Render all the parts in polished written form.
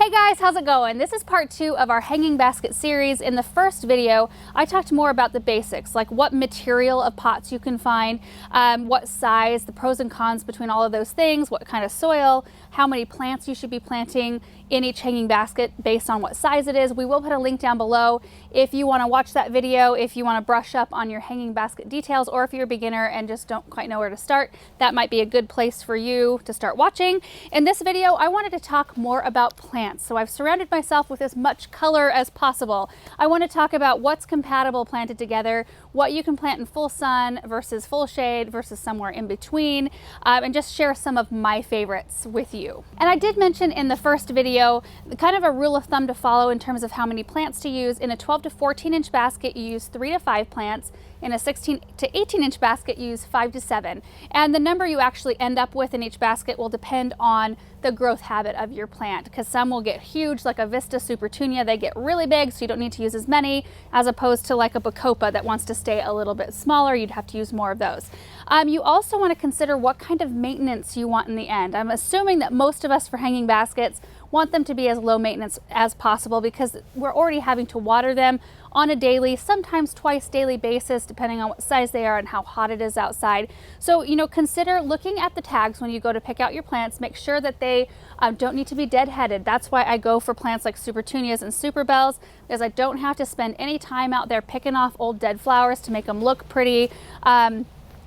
Hey guys, how's it going? This is part 2 of our hanging basket series. In the first video, I talked more about the basics, like what material of pots you can find, what size, the pros and cons between all of those things, what kind of soil, how many plants you should be planting in each hanging basket based on what size it is. We will put a link down below if you want to watch that video, if you want to brush up on your hanging basket details, or if you're a beginner and just don't quite know where to start, that might be a good place for you to start watching. In this video, I wanted to talk more about plants. So I've surrounded myself with as much color as possible. I want to talk about what's compatible planted together, what you can plant in full sun versus full shade versus somewhere in between, and just share some of my favorites with you. And I did mention in the first video kind of a rule of thumb to follow in terms of how many plants to use. In a 12 to 14 inch basket, you use 3 to 5 plants. In a 16 to 18 inch basket, you use 5 to 7. And the number you actually end up with in each basket will depend on the growth habit of your plant, because some will get huge, like a Vista Supertunia. They get really big, so you don't need to use as many, as opposed to like a Bacopa that wants to stay a little bit smaller. You'd have to use more of those. You also want to consider what kind of maintenance you want in the end. I'm assuming that most of us for hanging baskets want them to be as low maintenance as possible, because we're already having to water them on a daily, sometimes twice daily basis, depending on what size they are and how hot it is outside. So, consider looking at the tags when you go to pick out your plants. Make sure that they don't need to be deadheaded. That's why I go for plants like Supertunias and Superbells, because I don't have to spend any time out there picking off old dead flowers to make them look pretty.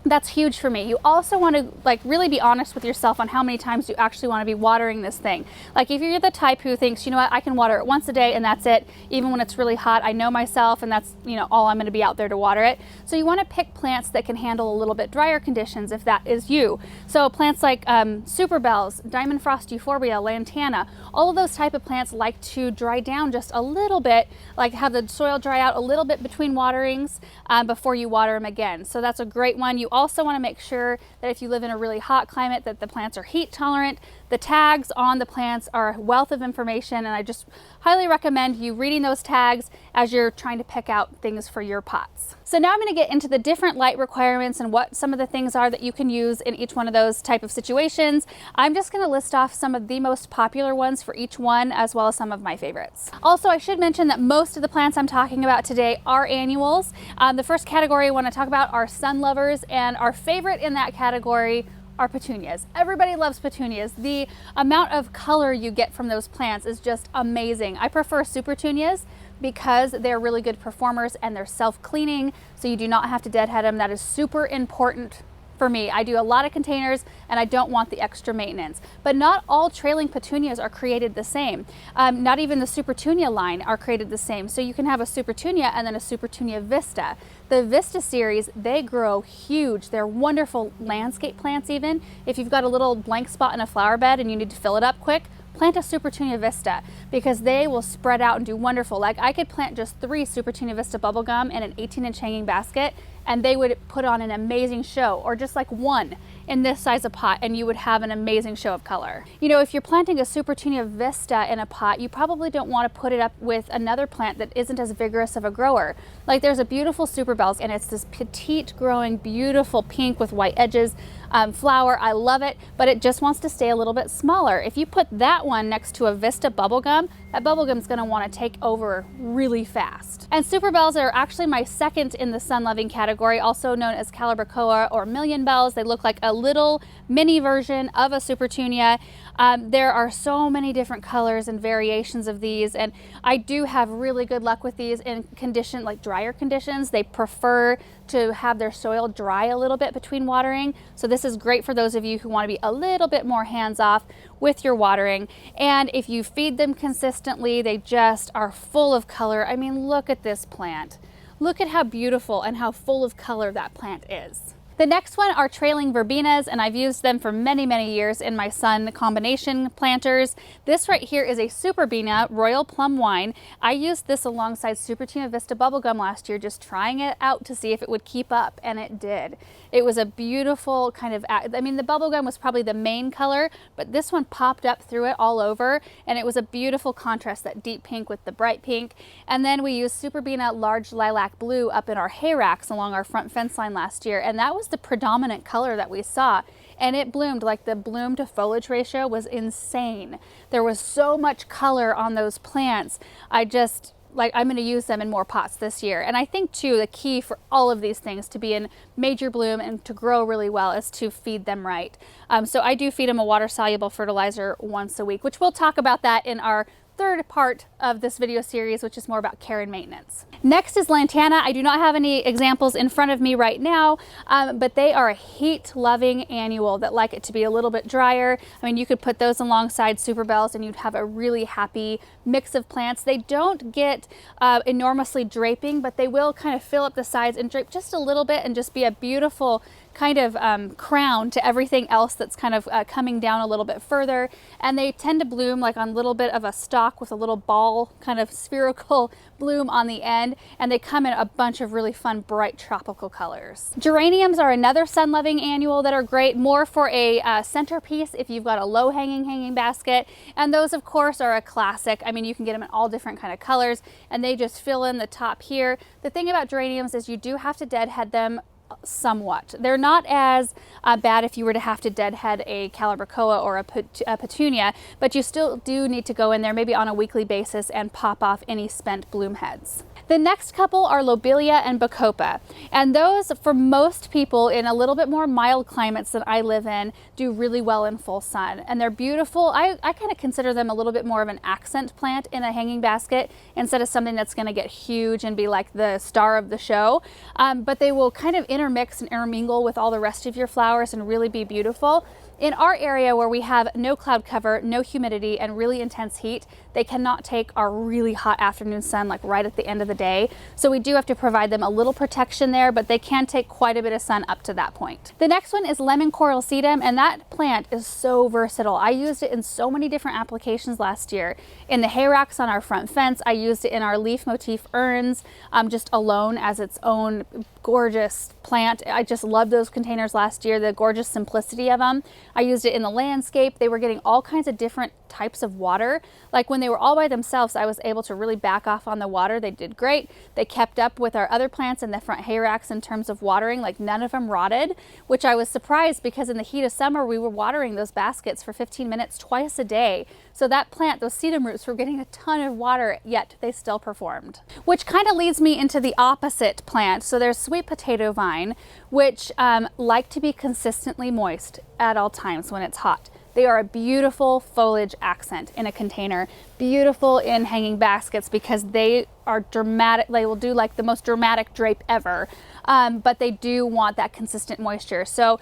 That's huge for me. You also want to really be honest with yourself on how many times you actually want to be watering this thing. Like if you're the type who thinks, you know what, I can water it once a day and that's it, even when it's really hot, I know myself and that's, all I'm going to be out there to water it. So you want to pick plants that can handle a little bit drier conditions if that is you. So plants like Superbells, Diamond Frost Euphorbia, Lantana, all of those type of plants like to dry down just a little bit, like have the soil dry out a little bit between waterings before you water them again. So that's a great one. You also want to make sure that if you live in a really hot climate, that the plants are heat tolerant. The tags on the plants are a wealth of information, and I just highly recommend you reading those tags as you're trying to pick out things for your pots. So now I'm going to get into the different light requirements and what some of the things are that you can use in each one of those type of situations. I'm just going to list off some of the most popular ones for each one, as well as some of my favorites. Also, I should mention that most of the plants I'm talking about today are annuals. The first category I want to talk about are sun lovers, and our favorite in that category are petunias. Everybody loves petunias. The amount of color you get from those plants is just amazing. I prefer Supertunias because they're really good performers and they're self-cleaning, so you do not have to deadhead them. That is super important for me. I do a lot of containers and I don't want the extra maintenance. But not all trailing petunias are created the same. Not even the Supertunia line are created the same. So you can have a Supertunia and then a Supertunia Vista. The Vista series, they grow huge. They're wonderful landscape plants even. If you've got a little blank spot in a flower bed and you need to fill it up quick, plant a Supertunia Vista, because they will spread out and do wonderful. Like I could plant just 3 Supertunia Vista Bubblegum in an 18-inch hanging basket and they would put on an amazing show, or just like one in this size of pot and you would have an amazing show of color. If you're planting a Supertunia Vista in a pot, you probably don't want to put it up with another plant that isn't as vigorous of a grower. Like there's a beautiful Superbells and it's this petite growing, beautiful pink with white edges flower. I love it, but it just wants to stay a little bit smaller. If you put that one next to a Vista Bubblegum, that bubblegum is going to want to take over really fast. And Superbells are actually my second in the sun-loving category, also known as Calibrachoa or Million Bells. They look like a little mini version of a Supertunia. There are so many different colors and variations of these, and I do have really good luck with these in drier conditions. They prefer to have their soil dry a little bit between watering. So this is great for those of you who want to be a little bit more hands-off with your watering. And if you feed them consistently, they just are full of color. I mean, look at this plant. Look at how beautiful and how full of color that plant is. The next one are trailing verbenas, and I've used them for many, many years in my sun combination planters. This right here is a Superbena Royal Plum Wine. I used this alongside Supertunia Vista Bubblegum last year, just trying it out to see if it would keep up, and it did. It was a beautiful kind of, the bubblegum was probably the main color, but this one popped up through it all over, and it was a beautiful contrast, that deep pink with the bright pink. And then we used Superbena Large Lilac Blue up in our hay racks along our front fence line last year, and that was the predominant color that we saw. and it bloomed. Like, the bloom to foliage ratio was insane. There was so much color on those plants. I'm going to use them in more pots this year. And I think too, the key for all of these things to be in major bloom and to grow really well is to feed them right. So I do feed them a water soluble fertilizer once a week, which we'll talk about that in our third part of this video series, which is more about care and maintenance. Next is lantana. I do not have any examples in front of me right now, but they are a heat-loving annual that like it to be a little bit drier. I mean, you could put those alongside super bells and you'd have a really happy mix of plants. They don't get enormously draping, but they will kind of fill up the sides and drape just a little bit and just be a beautiful kind of crown to everything else that's kind of coming down a little bit further. And they tend to bloom like on a little bit of a stalk with a little ball kind of spherical bloom on the end, and they come in a bunch of really fun bright tropical colors. Geraniums are another sun-loving annual that are great, more for a centerpiece if you've got a low hanging basket, and those of course are a classic. I mean, you can get them in all different kind of colors and they just fill in the top here. The thing about geraniums is you do have to deadhead them somewhat. They're not as bad if you were to have to deadhead a calibrachoa or a petunia, but you still do need to go in there maybe on a weekly basis and pop off any spent bloom heads. The next couple are lobelia and bacopa, and those, for most people in a little bit more mild climates than I live in, do really well in full sun, and they're beautiful. I kind of consider them a little bit more of an accent plant in a hanging basket instead of something that's going to get huge and be like the star of the show, but they will kind of intermix and intermingle with all the rest of your flowers and really be beautiful. In our area where we have no cloud cover, no humidity, and really intense heat, they cannot take our really hot afternoon sun like right at the end of the day. So we do have to provide them a little protection there, but they can take quite a bit of sun up to that point. The next one is lemon coral sedum, and that plant is so versatile. I used it in so many different applications last year. In the hay racks on our front fence, I used it in our leaf motif urns, just alone as its own gorgeous plant. I just loved those containers last year, the gorgeous simplicity of them. I used it in the landscape. They were getting all kinds of different types of water. Like when they were all by themselves, I was able to really back off on the water. They did great. They kept up with our other plants in the front hay racks in terms of watering. Like, none of them rotted, which I was surprised because in the heat of summer, we were watering those baskets for 15 minutes twice a day. So that plant, those sedum roots, were getting a ton of water, yet they still performed. Which kind of leads me into the opposite plant. So there's sweet potato vine, which like to be consistently moist at all times when it's hot. They are a beautiful foliage accent in a container, beautiful in hanging baskets because they are dramatic. They will do like the most dramatic drape ever, but they do want that consistent moisture. So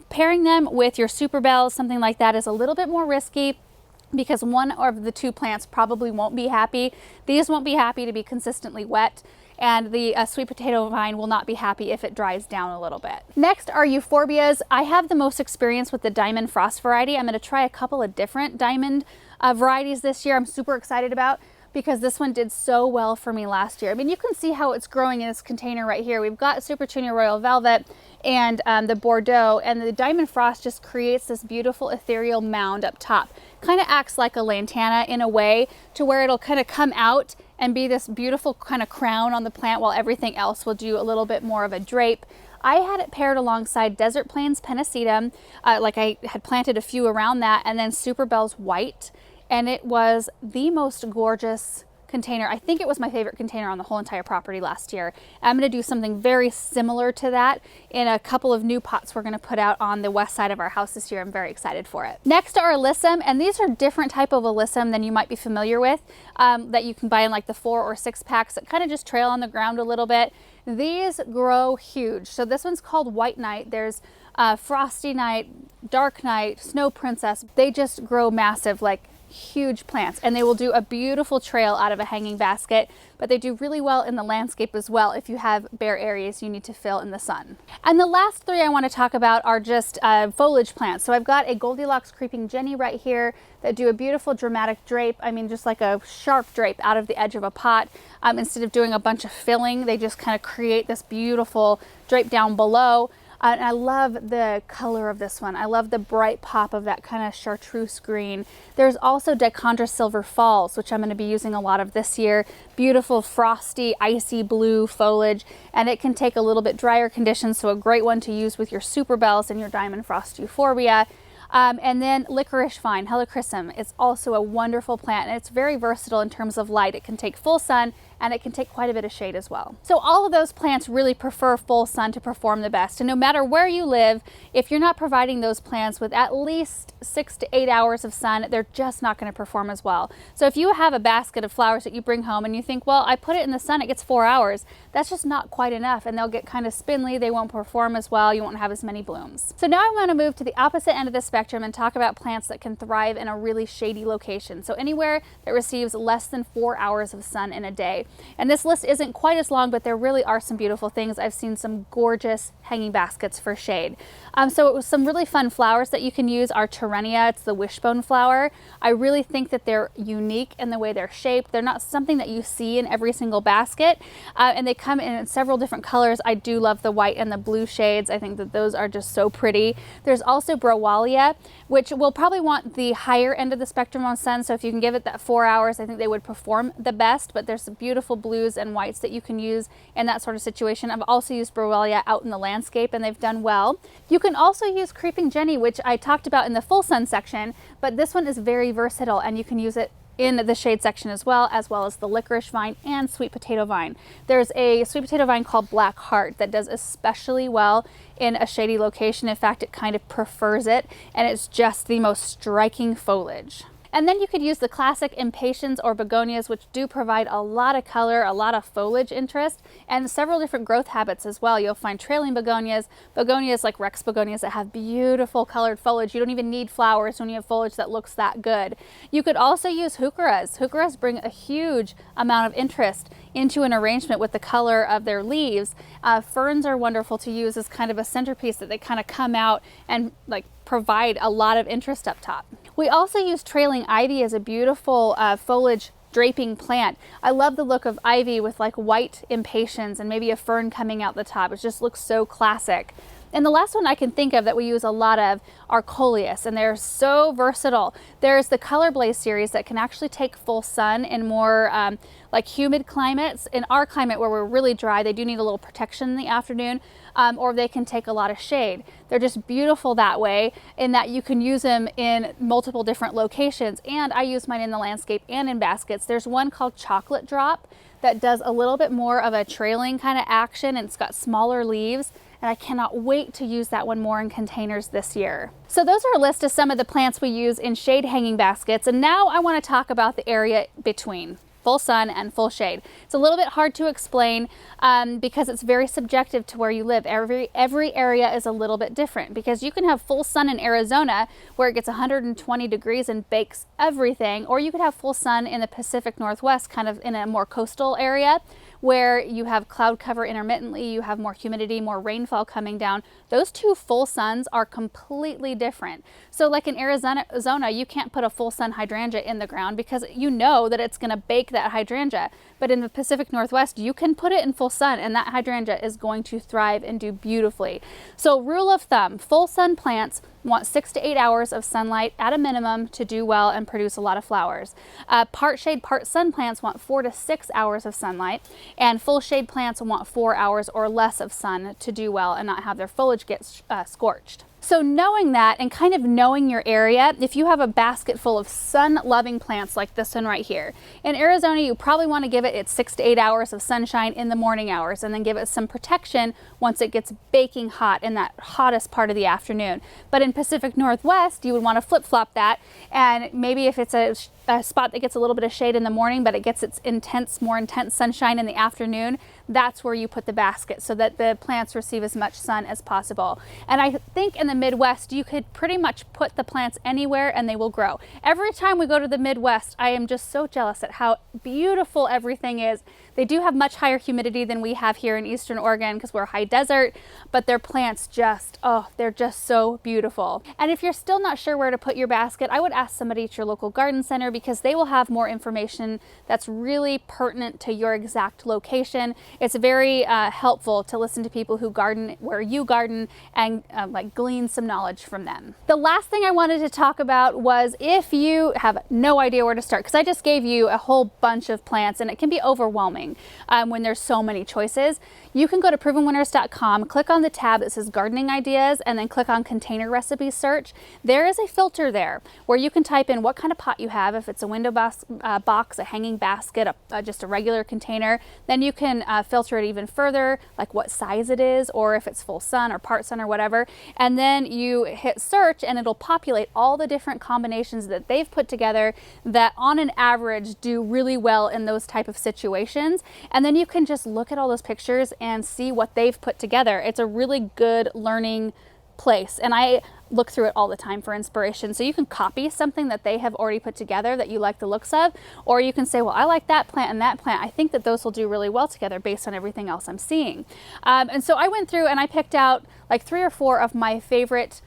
pairing them with your super bells, something like that, is a little bit more risky because one of the two plants probably won't be happy. These won't be happy to be consistently wet, and the sweet potato vine will not be happy if it dries down a little bit. Next are euphorbias. I have the most experience with the diamond frost variety. I'm going to try a couple of different diamond varieties this year. I'm super excited about because this one did so well for me last year. I mean, you can see how it's growing in this container right here. We've got Supertunia Royal Velvet and the Bordeaux, and the diamond frost just creates this beautiful ethereal mound up top. Kind of acts like a lantana in a way, to where it'll kind of come out and be this beautiful kind of crown on the plant while everything else will do a little bit more of a drape. I had it paired alongside Desert Plains Pennisetum, like I had planted a few around that, and then Super Bells White, and it was the most gorgeous container. I think it was my favorite container on the whole entire property last year. I'm going to do something very similar to that in a couple of new pots we're going to put out on the west side of our house this year. I'm very excited for it. Next are alyssum, and these are different type of alyssum than you might be familiar with, that you can buy in like the 4 or 6 packs that kind of just trail on the ground a little bit. These grow huge. So this one's called White Knight. There's Frosty Knight, Dark Knight, Snow Princess. They just grow massive, like huge plants, and they will do a beautiful trail out of a hanging basket, but they do really well in the landscape as well if you have bare areas you need to fill in the sun. And the last 3 I want to talk about are just foliage plants. So I've got a Goldilocks Creeping Jenny right here that do a beautiful dramatic drape. I mean, just like a sharp drape out of the edge of a pot. Instead of doing a bunch of filling, they just kind of create this beautiful drape down below. And I love the color of this one. I love the bright pop of that kind of chartreuse green. There's also Dichondra Silver Falls, which I'm going to be using a lot of this year. Beautiful, frosty, icy blue foliage, and it can take a little bit drier conditions, so a great one to use with your super bells and your diamond frost euphorbia. And then licorice vine, Helichrysum, is also a wonderful plant, and it's very versatile in terms of light. It can take full sun and it can take quite a bit of shade as well. So all of those plants really prefer full sun to perform the best. And no matter where you live, if you're not providing those plants with at least 6 to 8 hours of sun, they're just not going to perform as well. So if you have a basket of flowers that you bring home and you think, well, I put it in the sun, it gets 4 hours, that's just not quite enough, and they'll get kind of spindly, they won't perform as well, you won't have as many blooms. So now I want to move to the opposite end of the spectrum and talk about plants that can thrive in a really shady location. So anywhere that receives less than 4 hours of sun in a day. And this list isn't quite as long, but there really are some beautiful things. I've seen some gorgeous hanging baskets for shade. So some really fun flowers that you can use are Terenia. It's the wishbone flower. I really think that they're unique in the way they're shaped. They're not something that you see in every single basket, and they come in several different colors. I do love the white and the blue shades. I think that those are just so pretty. There's also Browalia, which will probably want the higher end of the spectrum on sun. So if you can give it that 4 hours, I think they would perform the best, but there's some beautiful blues and whites that you can use in that sort of situation. I've also used Browalia out in the landscape and they've done well. You can also use Creeping Jenny, which I talked about in the full sun section, but this one is very versatile and you can use it in the shade section as well as the licorice vine and sweet potato vine. There's a sweet potato vine called Black Heart that does especially well in a shady location. In fact, it kind of prefers it, and it's just the most striking foliage. And then you could use the classic impatiens or begonias, which do provide a lot of color, a lot of foliage interest, and several different growth habits as well. You'll find trailing begonias, begonias like Rex begonias that have beautiful colored foliage. You don't even need flowers when you have foliage that looks that good. You could also use Heucheras. Heucheras bring a huge amount of interest into an arrangement with the color of their leaves. Ferns are wonderful to use as kind of a centerpiece that they kind of come out and like provide a lot of interest up top. We also use trailing ivy as a beautiful foliage draping plant. I love the look of ivy with like white impatiens and maybe a fern coming out the top. It just looks so classic. And the last one I can think of that we use a lot of are coleus, and they're so versatile. There's the Color Blaze series that can actually take full sun in more like humid climates. In our climate where we're really dry, they do need a little protection in the afternoon, or they can take a lot of shade. They're just beautiful that way in that you can use them in multiple different locations. And I use mine in the landscape and in baskets. There's one called Chocolate Drop that does a little bit more of a trailing kind of action, and it's got smaller leaves. And I cannot wait to use that one more in containers this year. So those are a list of some of the plants we use in shade hanging baskets. And now I want to talk about the area between full sun and full shade. It's a little bit hard to explain because it's very subjective to where you live. Every area is a little bit different, because you can have full sun in Arizona where it gets 120 degrees and bakes everything, or you could have full sun in the Pacific Northwest, kind of in a more coastal area where you have cloud cover intermittently, you have more humidity, more rainfall coming down. Those two full suns are completely different. So like in Arizona, you can't put a full sun hydrangea in the ground because you know that it's gonna bake that hydrangea. But in the Pacific Northwest, you can put it in full sun and that hydrangea is going to thrive and do beautifully. So rule of thumb, full sun plants want 6 to 8 hours of sunlight at a minimum to do well and produce a lot of flowers. Part shade, part sun plants want 4 to 6 hours of sunlight, and full shade plants want 4 hours or less of sun to do well and not have their foliage get scorched. So knowing that and kind of knowing your area, if you have a basket full of sun-loving plants like this one right here, in Arizona you probably want to give it its 6 to 8 hours of sunshine in the morning hours and then give it some protection once it gets baking hot in that hottest part of the afternoon. But in Pacific Northwest you would want to flip-flop that, and maybe if it's a spot that gets a little bit of shade in the morning but it gets its more intense sunshine in the afternoon, that's where you put the basket so that the plants receive as much sun as possible. And I think in the Midwest you could pretty much put the plants anywhere and they will grow. Every time we go to the Midwest, I am just so jealous at how beautiful everything is. They do have much higher humidity than we have here in Eastern Oregon because we're high desert, but their plants just, oh, they're just so beautiful. And if you're still not sure where to put your basket, I would ask somebody at your local garden center, because they will have more information that's really pertinent to your exact location. It's very helpful to listen to people who garden where you garden and like glean some knowledge from them. The last thing I wanted to talk about was if you have no idea where to start, because I just gave you a whole bunch of plants and it can be overwhelming when there's so many choices. You can go to provenwinners.com, click on the tab that says gardening ideas, and then click on container recipe search. There is a filter there where you can type in what kind of pot you have, if it's a window box, a hanging basket, just a regular container. Then you can filter it even further, like what size it is, or if it's full sun or part sun or whatever. And then you hit search and it'll populate all the different combinations that they've put together that on an average do really well in those type of situations. And then you can just look at all those pictures and see what they've put together. It's a really good learning place, and I look through it all the time for inspiration. So you can copy something that they have already put together that you like the looks of, or you can say, well, I like that plant and that plant. I think that those will do really well together based on everything else I'm seeing. And so I went through and I picked out like 3 or 4 of my favorite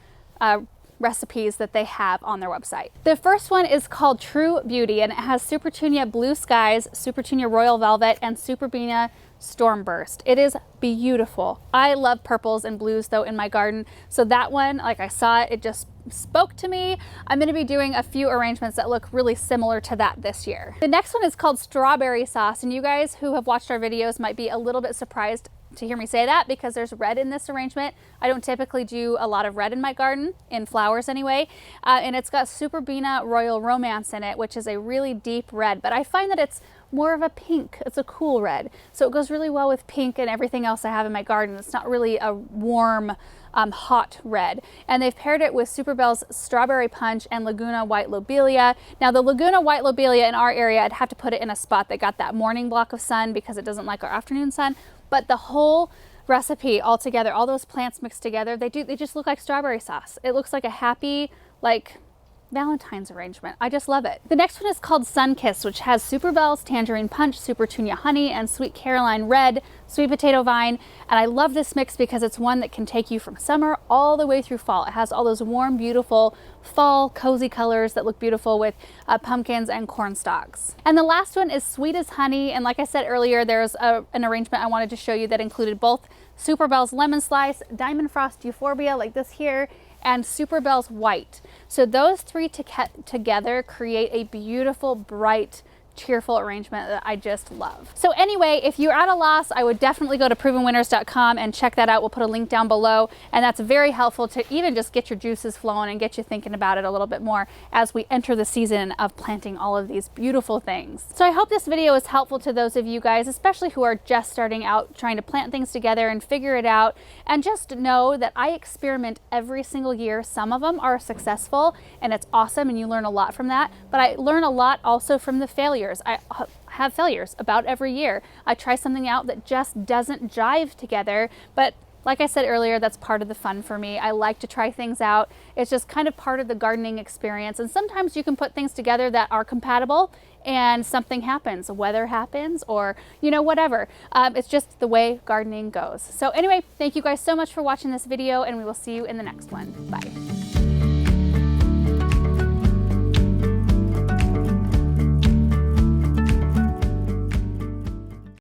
recipes that they have on their website. The first one is called True Beauty, and it has Supertunia Blue Skies, Supertunia Royal Velvet, and Supertunia Stormburst. It is beautiful. I love purples and blues though in my garden, so that one, like I saw it, it just spoke to me. I'm going to be doing a few arrangements that look really similar to that this year. The next one is called Strawberry Sauce, and you guys who have watched our videos might be a little bit surprised to hear me say that because there's red in this arrangement. I don't typically do a lot of red in my garden, in flowers anyway, and it's got Supertunia Royal Romance in it, which is a really deep red, but I find that it's more of a pink. It's a cool red, so it goes really well with pink and everything else I have in my garden. It's not really a warm, hot red. And they've paired it with Superbell's Strawberry Punch and Laguna White Lobelia. Now the Laguna White Lobelia in our area, I'd have to put it in a spot that got that morning block of sun because it doesn't like our afternoon sun, but the whole recipe all together, all those plants mixed together, they just look like strawberry sauce. It looks like a happy, like Valentine's arrangement. I just love it. The next one is called Sunkiss, which has Superbell's Tangerine Punch, Supertunia Honey, and Sweet Caroline Red, Sweet Potato Vine. And I love this mix because it's one that can take you from summer all the way through fall. It has all those warm, beautiful fall cozy colors that look beautiful with pumpkins and corn stalks. And the last one is Sweet as Honey. And like I said earlier, there's an arrangement I wanted to show you that included both Superbell's Lemon Slice, Diamond Frost Euphorbia like this here, and Superbell's White. So those 3 together create a beautiful, bright, cheerful arrangement that I just love. So anyway, if you're at a loss, I would definitely go to provenwinners.com and check that out. We'll put a link down below, and that's very helpful to even just get your juices flowing and get you thinking about it a little bit more as we enter the season of planting all of these beautiful things. So I hope this video is helpful to those of you guys, especially who are just starting out trying to plant things together and figure it out. And just know that I experiment every single year. Some of them are successful and it's awesome and you learn a lot from that, but I learn a lot also from the failures. I have failures about every year. I try something out that just doesn't jive together, but like I said earlier, that's part of the fun for me. I like to try things out. It's just kind of part of the gardening experience. And sometimes you can put things together that are compatible and something happens, weather happens, or whatever. It's just the way gardening goes. So anyway, thank you guys so much for watching this video, and we will see you in the next one. Bye.